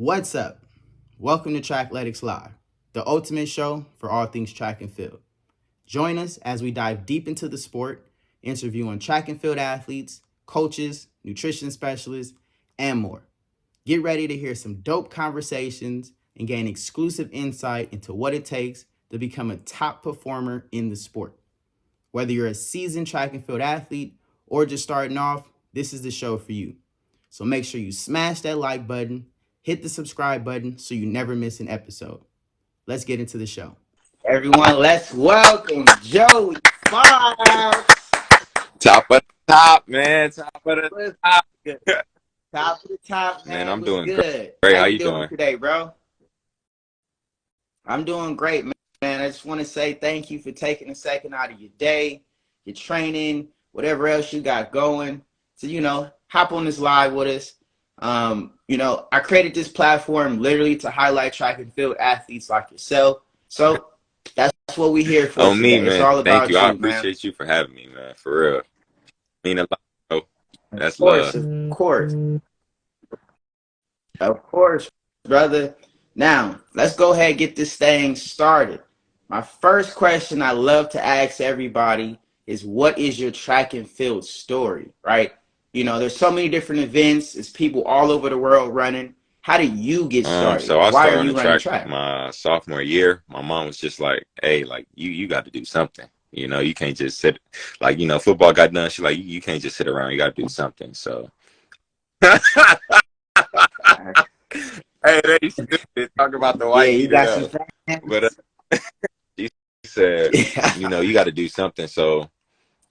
What's up? Welcome to Trackletics Live, the ultimate show for all things track and field. Join us as we dive deep into the sport, interviewing track and field athletes, coaches, nutrition specialists, and more. Get ready to hear some dope conversations and gain exclusive insight into what it takes to become a top performer in the sport. Whether you're a seasoned track and field athlete or just starting off, this is the show for you. So make sure you smash that like button, hit the subscribe button so you never miss an episode. Let's get into the show. Everyone, let's welcome Joey Fox. Top of the top, man. Top of the top. Top of the top, man. I'm What's doing good? great. How How you you doing doing? today, bro? I'm doing great, man. I just want to say thank you for taking a second out of your day, your training, whatever else you got going to, hop on this live with us. I created this platform literally to highlight track and field athletes like yourself. So that's what we're here for Oh, today. me, It's man. all Thank you. about I you, man. appreciate you for having me, man. For real. Mean a lot, bro. Of That's course, love. of course. Of course, brother. Now, let's go ahead and get this thing started. My first question I love to ask everybody is, what is your track and field story, right? There's so many different events. It's people all over the world running. How do you get started? So I Why are started on you the running track track? my sophomore year. My mom was just like, hey, like you got to do something. You can't just sit football got done. She's like, you can't just sit around. You got to do something. So hey, they stupid. Talk about the Yeah, white you beat it got some up. But fans. she said, Yeah. you got to do something. So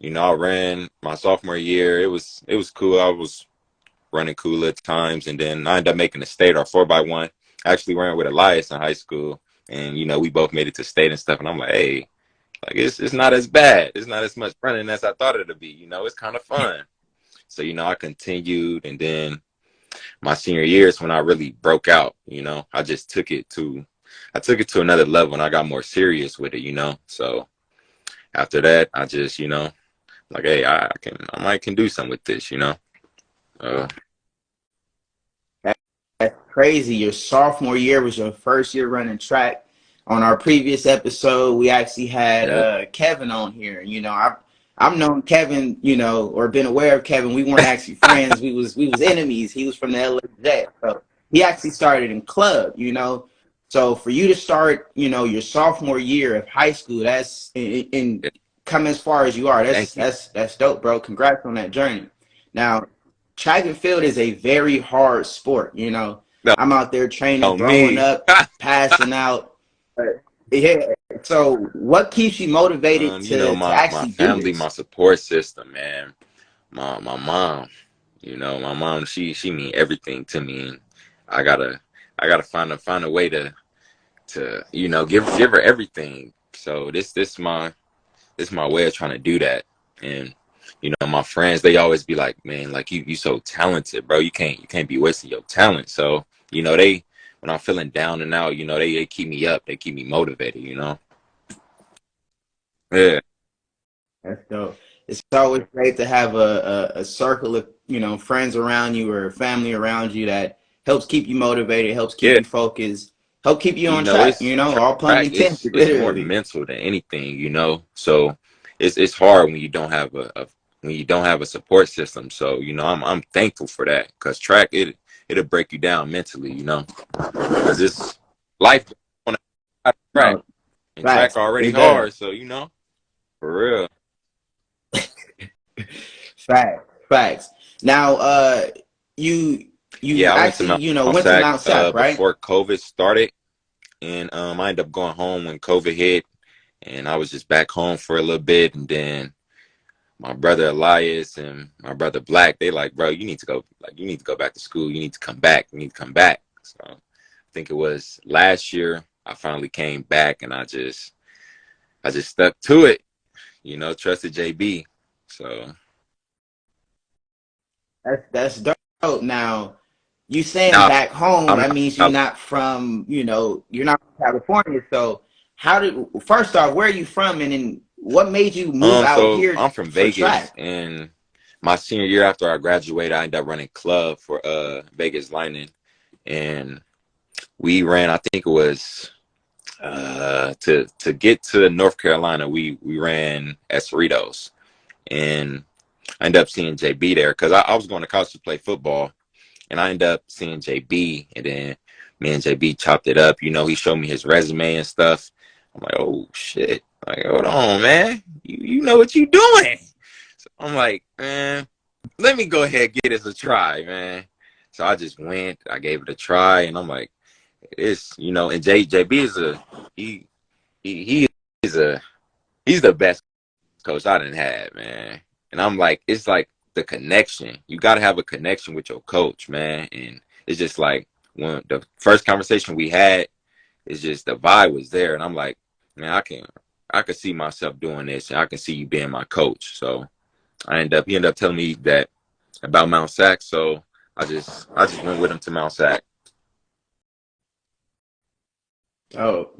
I ran my sophomore year. It was cool. I was running cool at times, and then I ended up making a state or 4x1. I actually ran with Elias in high school, and we both made it to state and stuff. And I'm like, hey, like it's not as bad. It's not as much running as I thought it'd be. It's kind of fun. So I continued, and then my senior year is when I really broke out. I just took it to another level, and I got more serious with it. So after that, I just like, hey, I might can do something with this. Uh, That's crazy. Your sophomore year was your first year running track. On our previous episode, we actually had yep. Kevin on here. I've known Kevin, or been aware of Kevin. We weren't actually friends. We was enemies. He was from the LA. So he actually started in club. So for you to start, your sophomore year of high school, that's and come as far as you are. That's Thank you. that's dope, bro. Congrats on that journey. Now, track and field is a very hard sport. No, I'm out there training, oh throwing me. up, passing out. Yeah. So what keeps you motivated to My actually do family, my this? support system, man. My mom, my mom, she mean everything to me. And I gotta find a way to give her everything. So this my way of trying to do that. And my friends, they always be like, man, like you so talented, bro. You can't be wasting your talent. So they, when I'm feeling down and out, they keep me up. They keep me motivated. Yeah. That's dope. It's always great to have a circle of friends around you or family around you that helps keep you motivated, helps keep Yeah. you focused, help keep you on track. It's All pun track. intended, It's more literally. mental than anything. So it's hard when you don't have a support system. So I'm thankful for that, because track, it'll break you down mentally. Because it's life on a track, No, and track facts. already It does. hard. So for real. Facts. Now, you Yeah, I went to actually Mount went to Sac Mount Sac, right? before COVID started, and I ended up going home when COVID hit, and I was just back home for a little bit, and then my brother Elias and my brother Black, they like, bro, you need to go back to school. You need to come back. You need to come back. So I think it was last year I finally came back, and I just stuck to it. Trusted JB. So That's dope. Now, you saying now back home, I'm that not. means you're not from California. So first off, where are you from, and then what made you move out So here I'm from for Vegas, track? and my senior year after I graduated, I ended up running club for Vegas Lightning, and we ran. I think it was to get to North Carolina. We ran Cerritos, and I ended up seeing JB there because I was going to college to play football, and I ended up seeing JB, and then me and JB chopped it up. You know, he showed me his resume and stuff. I'm like, oh shit! Like, hold on, man, you know what you doing? So I'm like, man, let me go ahead and get this a try, man. So I just went, I gave it a try, and I'm like, it's and JB is he he is a he's the best coach I done had, man. And I'm like, it's like the connection. You got to have a connection with your coach, man. And it's just like when the first conversation we had, it's just the vibe was there, and I'm like, man, I can see myself doing this, and I can see you being my coach. So he ended up telling me that about Mount Sac, so I just went with him to Mount Sac. Dope,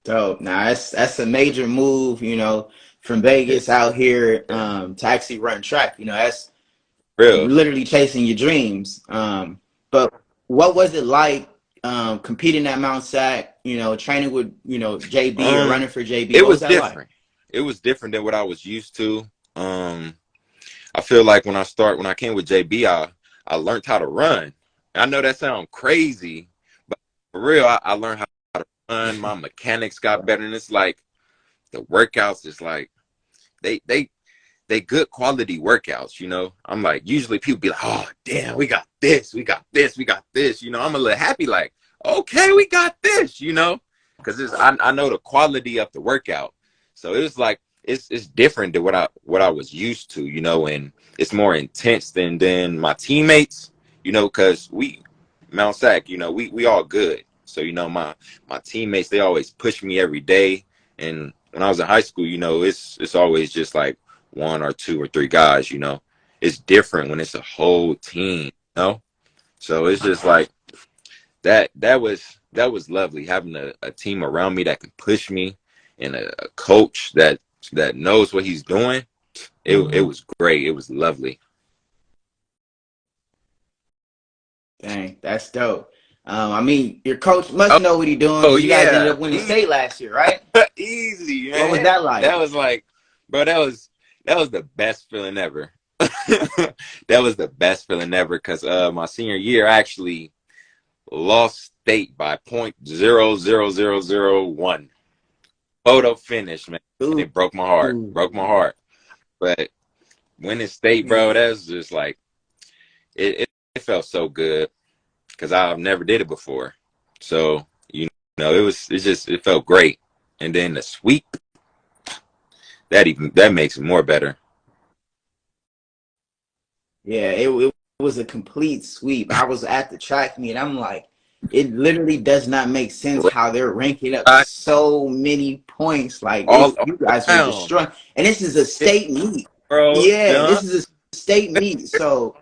dope. Now that's a major move, from Yeah, Vegas out here, yeah. to actually run track. That's Real. literally chasing your dreams. But what was it like, competing at Mount Sac? Training with JB or Um, running for JB? it What was was that like? different. It was different than what I was used to. Um, I feel like when I came with JB, I learned how to run. I know that sounds crazy, but for real, I learned how to run. My mechanics got better, and it's like the workouts is like they they they good quality workouts. I'm like, usually people be like, oh damn, we got this, we got this, we got this. I'm a little happy, like, okay, we got this. Because I know the quality of the workout, so it was like it's different than what I was used to. And it's more intense than my teammates. Because we Mount Sac, we all good. So my teammates, they always push me every day. And when I was in high school, it's always just like one or two or three guys. It's different when it's a whole team. So it's just like that was lovely having a team around me that can push me, and a coach that knows what he's doing. It was great. It was lovely. Dang, that's dope. I mean, your coach must Oh, know what he's doing oh because you guys ended yeah, up winning state last year, right? easy, What was man. that like? That was like, bro, that was the best feeling ever. That was the best feeling ever because my senior year I actually lost state by 0.00001. Photo finish, man, and Ooh, it broke my heart. ooh, Broke my heart. But winning state, bro, man. that's just like it felt so good because I've never did it before. So it felt great. And then the sweep, that makes it more better. Yeah, it was a complete sweep. I was at the track meet. I'm like, it literally does not make sense how they're ranking up Right, so many points. Like all you guys were around, destroying, and this is a yeah, state meet. bro. Yeah, Done. this is a state meet. So,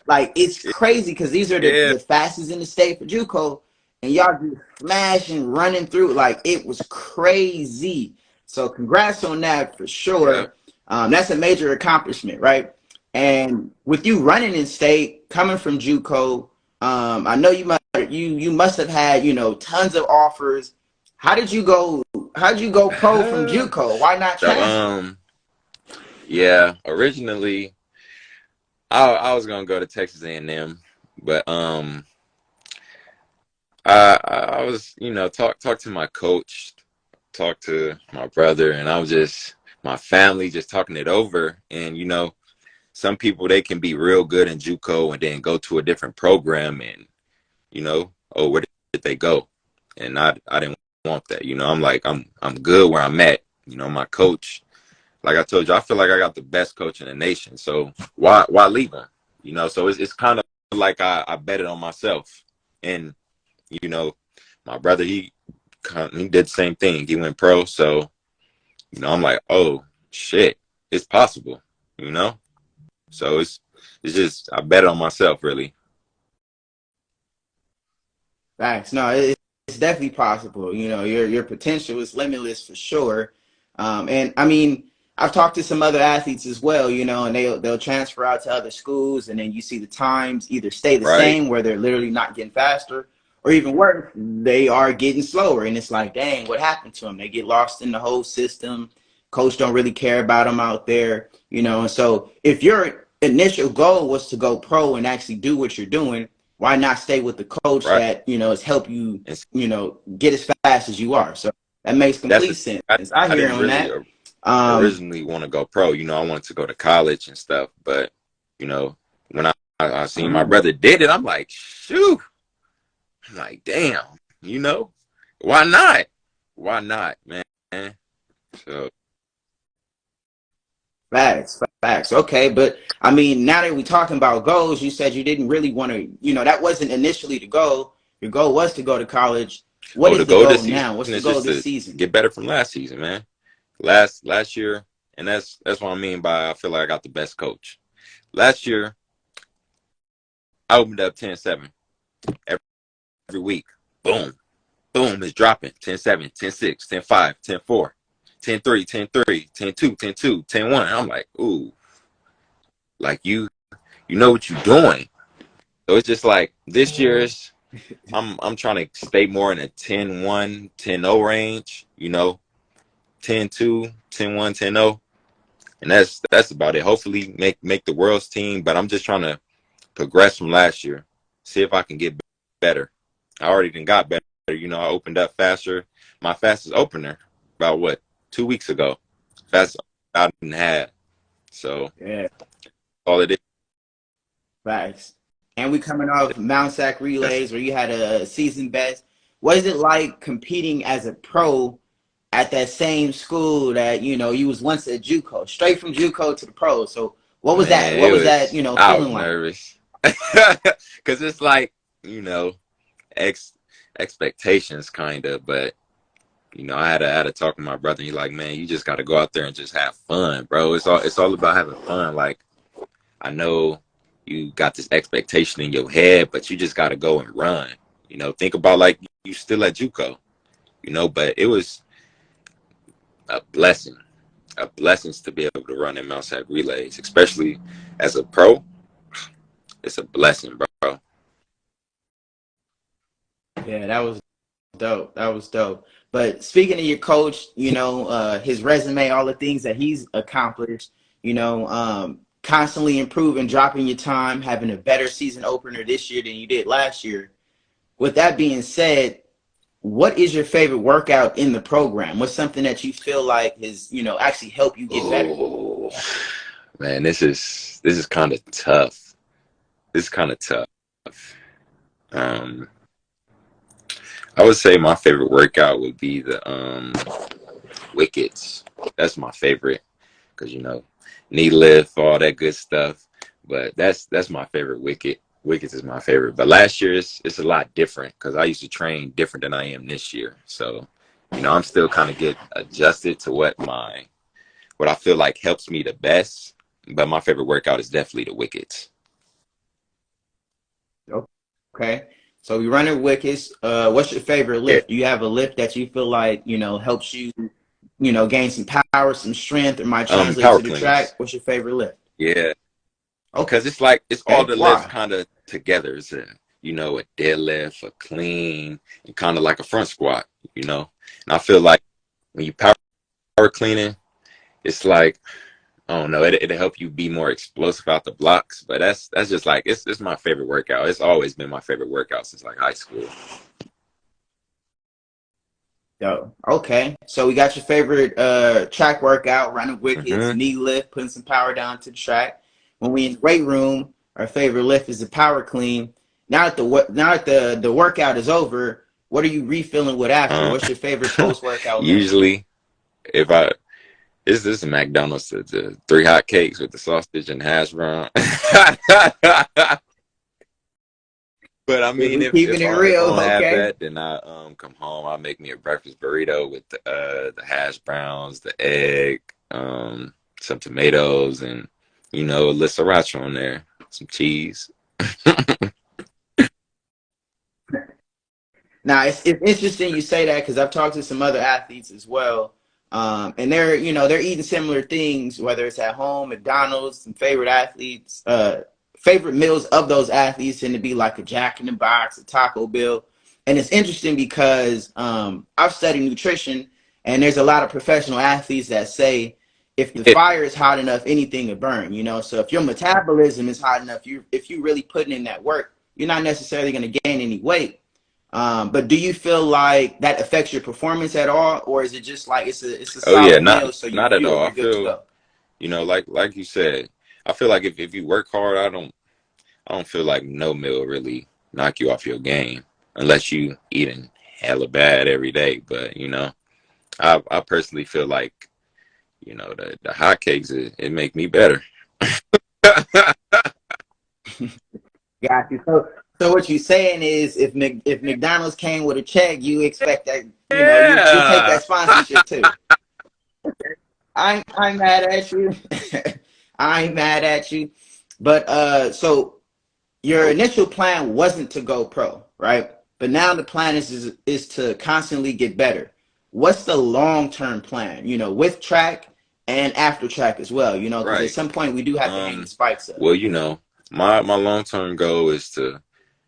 like, it's crazy because these are Yeah, the fastest in the state for JUCO, and y'all just smashing, running through. Like, it was crazy. So, congrats on that for yeah. sure. That's a major accomplishment, right? And with you running in state, coming from JUCO, I know you must have had tons of offers. How did you go? How did you go pro from JUCO? Why not So transfer? yeah. Originally, I was gonna go to Texas A&M, but I was talk to my coach, talk to my brother, and I was just my family just talking it over. And some people, they can be real good in JUCO and then go to a different program, and oh, where did they go? And I didn't want that. I'm like, I'm good where I'm at. My coach, like I told you, I feel like I got the best coach in the nation. So why leave him? So it's kind of like I betted on myself. And you know, my brother, he did the same thing. He went pro. So I'm like, oh shit, it's possible. You know, so it's just I bet on myself, really. Facts. No, it's definitely possible. Your potential is limitless for sure. And I mean, I've talked to some other athletes as well, and they'll transfer out to other schools, and then you see the times either stay the Right, same, where they're literally not getting faster, or even worse, they are getting slower. And it's like, dang, what happened to them? They get lost in the whole system. Coach don't really care about them out there, And so, if your initial goal was to go pro and actually do what you're doing, why not stay with the coach right. that has helped you, And get as fast as you are? So that makes that's complete the sense. I, I I hear didn't on really that. Um, originally want to go pro. I wanted to go to college and stuff, but you know, when I seen my mm, brother did it, I'm like, shoot. I'm like, damn, why not? Why not, man? So Facts, facts. Okay, but I mean, now that we're talking about goals, you said you didn't really want to, that wasn't initially the goal. Your goal was to go to college. What oh, is the the goal goal this season now? What's the is goal just this to season? get better from last season, man. Last year, and that's what I mean by I feel like I got the best coach. Last year, I opened up 10-7 every week. Boom, boom, it's dropping 10-7, 10-6, 10-5, 10-4, 10-3, 10-3, 10-2, 10-2, 10-1. I'm like, ooh, like you know what you're doing. So it's just like this year's I'm trying to stay more in a 10-1, 10-0 range, 10-2, 10-1, 10-0. And that's about it. Hopefully make the world's team, but I'm just trying to progress from last year. See if I can get better. I already done got better. I opened up faster. My fastest opener about what 2 weeks ago. Fastest I didn't had. So Yeah, all it is. facts. And we coming off Mount Sac That's relays where you had a season best. What is it like competing as a pro at that same school that you was once at JUCO, straight from JUCO to the pros? So what was that? man. What It was that? was I was Feeling like? nervous because it's like ex expectations kind of, but I had to talk to my brother. He's like, man, you just got to go out there and just have fun, bro. It's all about having fun. Like I know you got this expectation in your head, but you just got to go and run. Think about like you still at JUCO. But it was a blessing, a blessing to be able to run in Mount Sac relays, especially as a pro. It's a blessing, bro. Yeah, that was dope. That was dope. But speaking of your coach, his resume, all the things that he's accomplished, constantly improving, dropping your time, having a better season opener this year than you did last year. With that being said, what is your favorite workout in the program? What's something that you feel like has, actually helped you get better? Oh man, this is kind of tough. This is kind of tough. Um, I would say my favorite workout would be the wickets. That's my favorite because knee lift, all that good stuff. But that's my favorite wicket. Wickets is my favorite. But last year it's a lot different because I used to train different than I am this year. So I'm still kind of get adjusted to what I feel like helps me the best. But my favorite workout is definitely the wickets. Okay. So we running wickets. What's your favorite Yeah, lift? Do you have a lift that you feel like, helps you, gain some power, some strength, or might translate power to the track? cleans. What's your favorite lift? Yeah, because Okay. it's like it's all the lifts Why? kind of together. It's a deadlift, a clean, and kind of like a front squat. And I feel like when you power cleaning, it's like I don't know, it'll help you be more explosive out the blocks. But that's just like it's my favorite workout. It's always been my favorite workout since like high school. Yo, okay. So we got your favorite track workout, running wickets, Hmm. knee lift, putting some power down to the track. When we in the weight room, our favorite lift is the power clean. Now that the workout is over, what are you refilling with after? Uh, What's your favorite post workout meal? usually, if I this is McDonald's the three hot cakes with the sausage and hash brown. But I If mean, we if keeping if it I if I real, don't have okay. that, then I come home. I make me a breakfast burrito with the hash browns, the egg, some tomatoes, and a little sriracha on there, some cheese. Now it's interesting you say that because I've talked to some other athletes as well And they're eating similar things, whether it's at home, McDonald's, some favorite athletes, favorite meals of those athletes tend to be like a Jack in the Box, a Taco Bell. And it's interesting because I've studied nutrition, and there's a lot of professional athletes that say if the Yeah. fire is hot enough, anything will burn. So if your metabolism is hot enough, if you really putting in that work, you're not necessarily going to gain any weight. But do you feel like that affects your performance at all, or is it just like it's a Oh yeah, solid meal, so not at all. I you're good to feel, go? like you said, I feel like if you work hard, I don't feel like no meal really knock you off your game unless you eating hella bad every day. But I personally feel like the hot cakes it make me better. Got you. So what you're saying is, if McDonald's came with a check, you expect that you'll take Yeah. that sponsorship too. I ain't mad at you. I ain't mad at you. But so your initial plan wasn't to go pro, right? But now the plan is to constantly get better. What's the long term plan? With track and after track as well. Because at Right. some point we do have to hang the spikes up. Well, my long term goal is to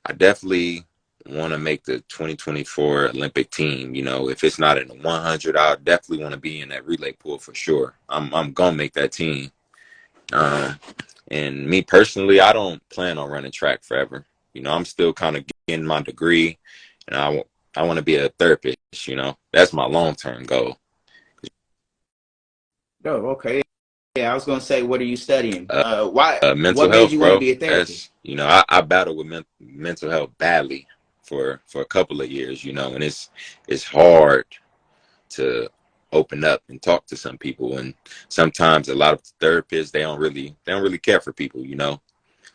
I definitely want to make the 2024 Olympic team. If it's not in the 100, I definitely want to be in that relay pool for sure. I'm gonna make that team. Um, and me personally, I don't plan on running track forever. I'm still kind of getting my degree, and I want to be a therapist. That's my long term goal. Oh, okay. Yeah, I was gonna say, what are you studying? Uh, Why? Mental What made health, you want to bro. be a therapist? That's I battle with mental health badly for a couple of years. And it's hard to open up and talk to some people, and sometimes a lot of therapists they don't really care for people.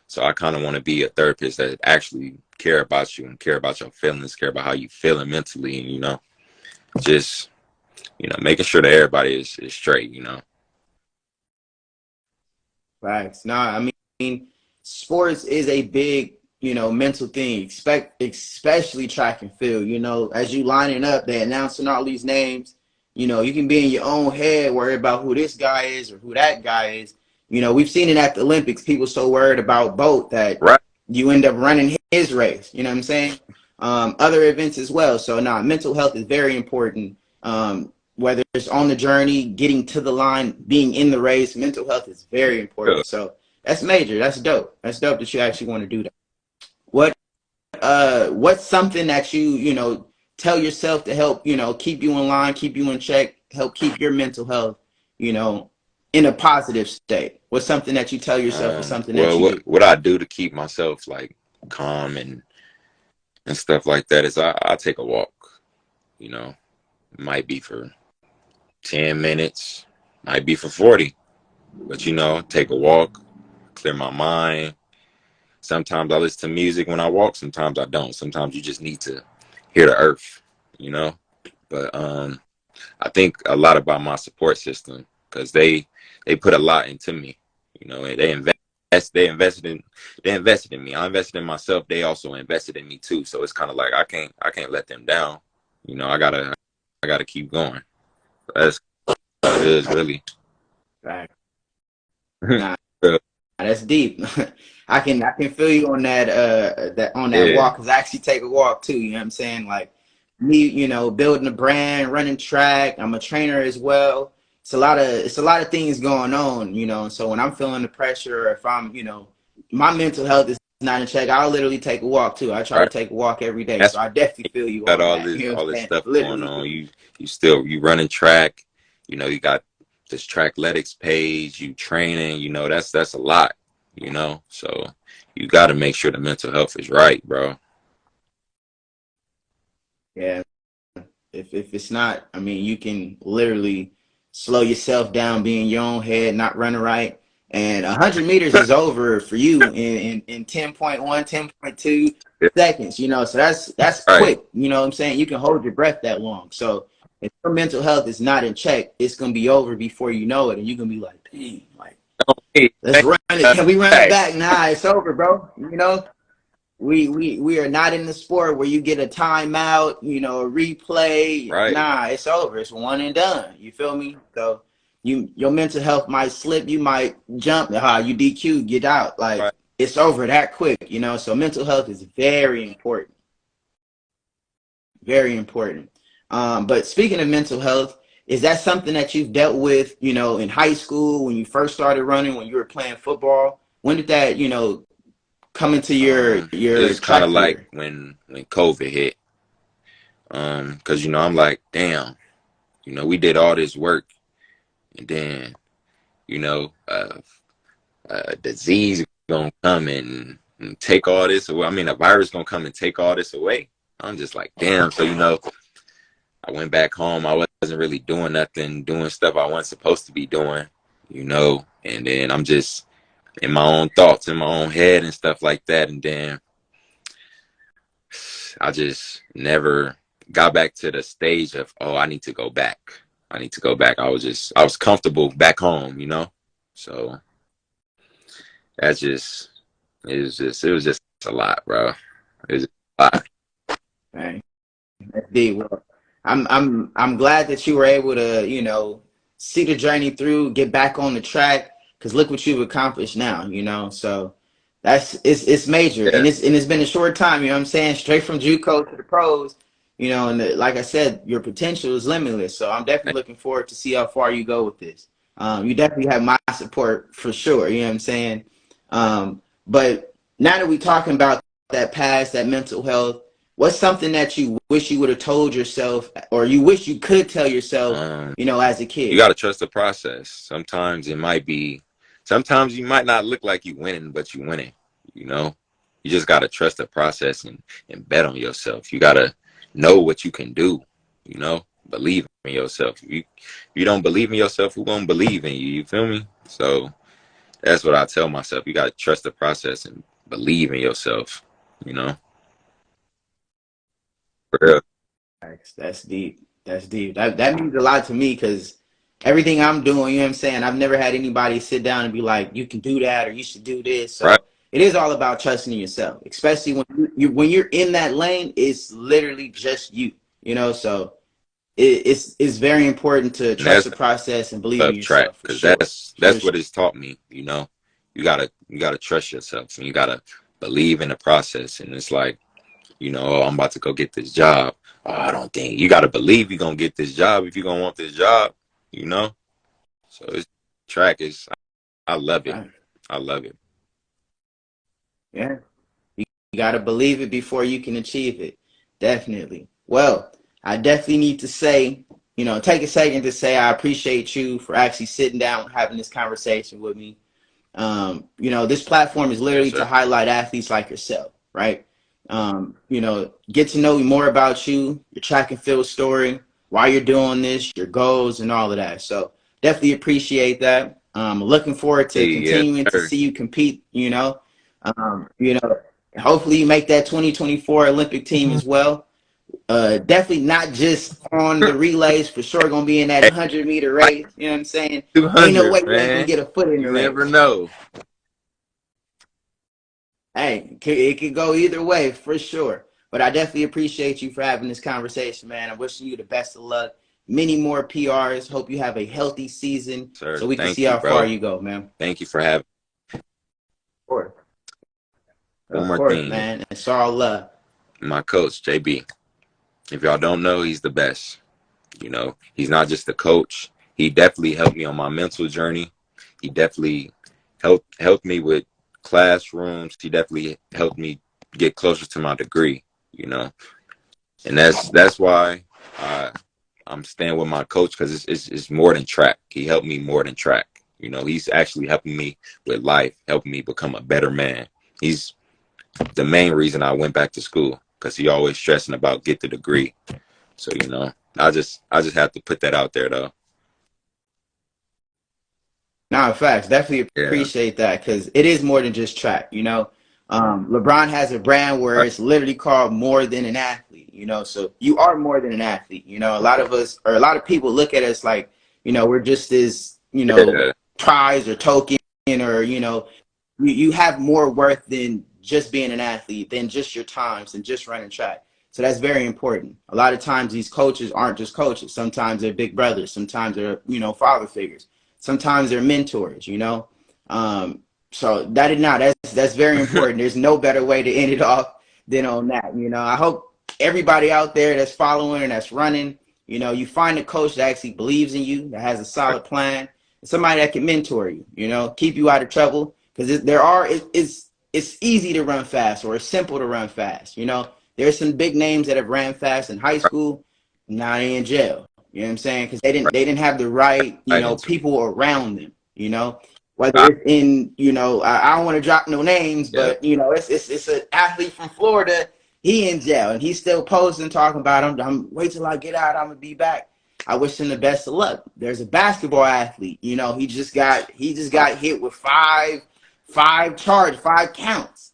So I kind of want to be a therapist that actually care about you and care about your feelings, care about how you feeling mentally, and just making sure that everybody is straight. Facts. Nah, I mean, sports is a big, mental thing. Especially track and field. As you lining up, they announcing all these names. You can be in your own head, worried about who this guy is or who that guy is. We've seen it at the Olympics. People so worried about boat that Right. you end up running his race. You know what I'm saying? Other events as well. So, nah, mental health is very important. Whether it's on the journey, getting to the line, being in the race, mental health is very important. So that's major. That's dope. That's dope that you actually want to do that. What what's something that you tell yourself to help, keep you in line, keep you in check, help keep your mental health, you know, in a positive state? What's something that you tell yourself or something that Well, you what do? what I do to keep myself like calm and stuff like that is I take a walk. You know, might be for 10 minutes, might be for 40, but take a walk, clear my mind. Sometimes I listen to music when I walk. Sometimes I don't. Sometimes you just need to hear the earth. You know, but I think a lot about my support system because they put a lot into me. And they invested in me. I invested in myself. They also invested in me too. So it's kind of like I can't let them down. I gotta keep going. That's what it is really. Right. Nah, that's deep. I can feel you on that Yeah. walk because I actually take a walk too. You know what I'm saying? Like me, building a brand, running track. I'm a trainer as well. It's a lot of things going on. So when I'm feeling the pressure, or if my mental health is not in check, I'll literally take a walk too. I try to Right. take a walk every day. That's So I definitely feel you got on all that. this You know what all I'm this saying? stuff going Literally. on. You running track. You got this Trackletics page. You training. That's a lot. So you got to make sure the mental health is right, bro. Yeah. If it's not, I mean, you can literally slow yourself down, be in your own head, not running right. And 100 meters is over for you in 10.1, 10.2 seconds, so that's Right. quick. You know what I'm saying? You can hold your breath that long. So if your mental health is not in check, it's gonna be over before you know it, and you're gonna be like, dang, like Hey, let's run it. Can we run it hey, back? Nah, it's over, bro. we are not in the sport where you get a timeout, a replay. Right, Nah, it's over. It's one and done. You feel me? So your mental health might slip. You might jump. You DQ, get out. Like right. it's over that quick. So mental health is very important. Very important. But speaking of mental health, is that something that you've dealt with, in high school when you first started running, when you were playing football? When did that, come into It your was kind of track like career? when COVID hit. Because I'm like, damn, we did all this work, and then you know, a disease gonna come and take all this away. I mean, a virus gonna come and take all this away. I'm just like, damn. So I went back home. I wasn't really doing nothing, doing stuff I wasn't supposed to be doing, And then I'm just in my own thoughts, in my own head, and stuff like that. And then I just never got back to the stage of, oh, I need to go back. I need to go back. I was comfortable back home. So that's just it was just a lot, bro. It was just a lot. Right. That's deep. Well, I'm glad that you were able to, see the journey through, get back on the track, because look what you've accomplished now. So it's major, Yeah, and it's been a short time. You know what I'm saying? Straight from JUCO to the pros. And like I said, your potential is limitless. So I'm definitely looking forward to see how far you go with this. You definitely have my support for sure. You know what I'm saying? But now that we're talking about that past, that mental health, what's something that you wish you would have told yourself, or you wish you could tell yourself, um, as a you kid? got to trust the process. Sometimes you might not look like you winning, but you winning. You know, you just got to trust the process and bet on yourself. You got to know what you can do. Believe in yourself. You don't believe in yourself, who gonna believe in you? You feel me? So that's what I tell myself. You got to trust the process and believe in yourself. You know, for real. That's deep. That's deep. That means a lot to me because everything I'm doing, you know what I'm saying? I've never had anybody sit down and be like, you can do that or you should do this. Right. So it is all about trusting in yourself, especially when you're in that lane, it's literally just you. So it's very important to And trust that's the process and believe in love track yourself for because sure. For that's sure. what it's taught me. You gotta trust yourself and you gotta believe in the process. And it's like, oh, I'm about to go get this job. Oh, I don't think you gotta believe you're gonna get this job if you're gonna want this job. You know. So it's track is I love it. Right. I love it. Yeah. You got to believe it before you can achieve it. Definitely. Well, I definitely need to say, take a second to say I appreciate you for actually sitting down and having this conversation with me. This platform is Yes, literally to sir. highlight athletes like yourself, right? Get to know more about you, your track and field story, why you're doing this, your goals, and all of that. So definitely appreciate that. Looking forward to Yes, continuing to sir. see you compete. Hopefully you make that 2024 Olympic team as well. Definitely not just on the relays, for sure gonna be in that Hey, 100-meter like race. You know what I'm saying? Ain't no 200, way you ain't gonna man. get a foot in the You never race. know. Hey, it could go either way for sure. But I definitely appreciate you for having this conversation, man. I'm wishing you the best of luck. Many more PRs. Hope you have a healthy season Sir, so we can see thank you, how far bro. you go, man. Thank you for having Of course. one Of more course, thing. man. It's all love. My coach, JB. If y'all don't know, he's the best. He's not just a coach. He definitely helped me on my mental journey. He definitely helped me with classrooms. He definitely helped me get closer to my degree. You know, and that's why I, I'm staying with my coach because it's more than track. He helped me more than track. He's actually helping me with life, helping me become a better man. He's the main reason I went back to school because he always stressing about get the degree. So I just have to put that out there though. No, facts. Definitely Yeah. appreciate that because it is more than just track. LeBron has a brand where Right. it's literally called more than an athlete. So you are more than an athlete. A lot of us or a lot of people look at us like, we're just this, Yeah. prize or token or you have more worth than just being an athlete, than just your times and just running track. So that's very important. A lot of times these coaches aren't just coaches. Sometimes they're big brothers. Sometimes they're, father figures. Sometimes they're mentors, so that is not, that's very important. There's no better way to end it off than on that. I hope everybody out there that's following and that's running, you find a coach that actually believes in you, that has a solid plan, somebody that can mentor you, keep you out of trouble. Because it's easy to run fast, or it's simple to run fast. There's some big names that have ran fast in high school. Now they in jail. You know what I'm saying? Because they didn't have the right, Right into it. people around them. Whether it's in, I don't want to drop no names, Yeah, but it's an athlete from Florida. He in jail and he's still posting, talking about I'm wait till I get out, I'm gonna be back. I wish him the best of luck. There's a basketball athlete, he just got hit with five counts,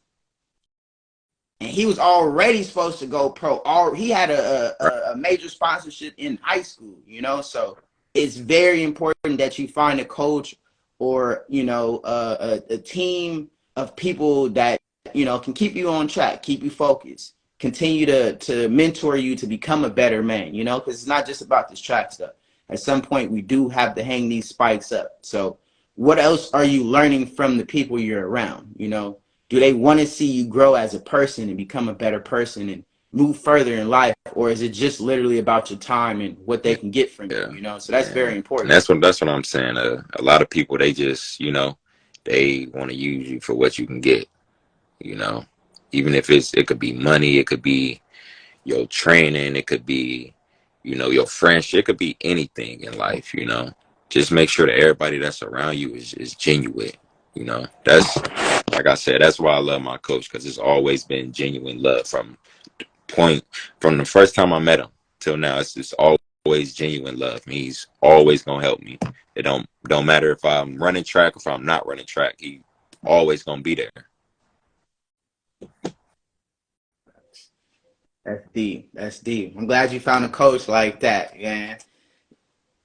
and he was already supposed to go pro. He had right. a major sponsorship in high school, so it's very important that you find a coach, or a team of people that can keep you on track, keep you focused, continue to mentor you to become a better man, because it's not just about this track stuff. At some point we do have to hang these spikes up. So what else are you learning from the people you're around? Do they want to see you grow as a person and become a better person and move further in life, or is it just literally about your time and what they Yeah, can get from you? yeah, So that's yeah. very And important. that's what I'm saying. A lot of people, they just, they want to use you for what you can get. You know, even if it could be money, it could be your training, it could be, your friendship, it could be anything in life. Just make sure that everybody that's around you is genuine. That's, like I said, that's why I love my coach, because it's always been genuine love point from the first time I met him till now. It's just always genuine love. He's always gonna help me. It don't matter if I'm running track or if I'm not running track. He always gonna be there. That's deep. That's deep. I'm glad you found a coach like that. Yeah.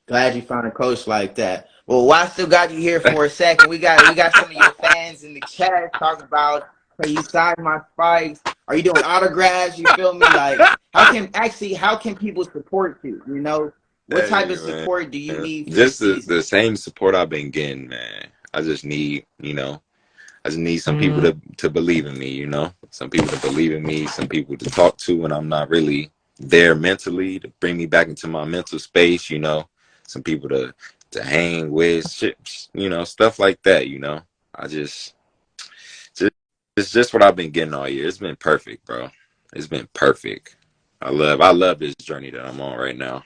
Glad you found a coach like that. Well, why I still got you here for a second? We got some of your fans in the chat talking about, hey, you signed my spikes. Are you doing autographs? You feel me? Like, how can people support you? What type Hey of support do you man, need for just this the season? same support I've been getting, man. I just need, I just need some people to believe in me, some people to believe in me, some people to talk to when I'm not really there mentally, to bring me back into my mental space, some people to hang with, shit, stuff like that, I just it's just what I've been getting all year. It's been perfect, bro. It's been perfect. I love this journey that I'm on right now.